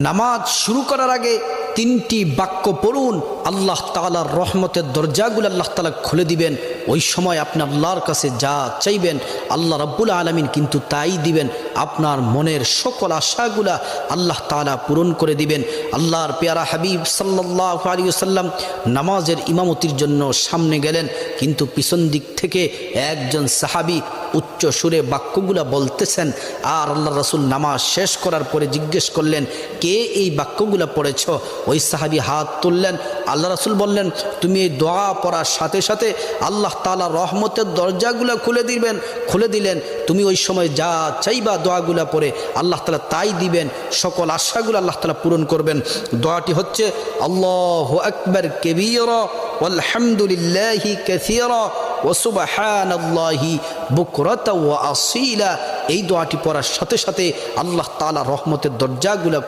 নামাজ শুরু করার আগে তিনটি বাক্য পড়ুন, আল্লাহ তাআলার রহমতের দরজাগুলো আল্লাহ তাআলা খুলে দিবেন। ওই সময় আপনি আল্লাহর কাছে যা চাইবেন আল্লাহ রাব্বুল আলামিন কিন্তু তাই দিবেন। আপনার মনের সকল আশাগুলা আল্লাহ তাআলা পূরণ করে দিবেন। আল্লাহর পেয়ারা হাবিব সাল্লাল্লাহু আলাইহি ওয়াসাল্লাম নামাজের ইমামতির জন্য সামনে গেলেন, কিন্তু পিছন দিক থেকে একজন সাহাবী উচ্চ সুরে বাক্যগুলা বলতেছেন। আর আল্লাহ রাসূল নামাজ শেষ করার পরে জিজ্ঞেস করলেন, কে এই বাক্যগুলা পড়েছ? ওই সাহাবী হাত তুললেন। আল্লাহ রাসূল বললেন, তুমি এই দোয়া পড়ার সাথে সাথে আল্লাহ তাআলা রহমতের দরজাগুলা খুলে দিলেন। তুমি ওই সময় যা চাইবা দোয়াগুলা পড়ে আল্লাহ তাআলা তাই দিবেন, সকল আশাগুলো আল্লাহ তাআলা পূরণ করবেন। দোয়াটি হচ্ছে আল্লাহু আকবার কাবীরা ওয়ালহামদুলিল্লাহি কাসীরা ওয়া সুবহানাল্লাহি বুকরাতা ওয়া আসীলা। এই দোয়াটি পড়ার সাথে সাথে আল্লাহ তাআলা রহমতের দরজাগুলা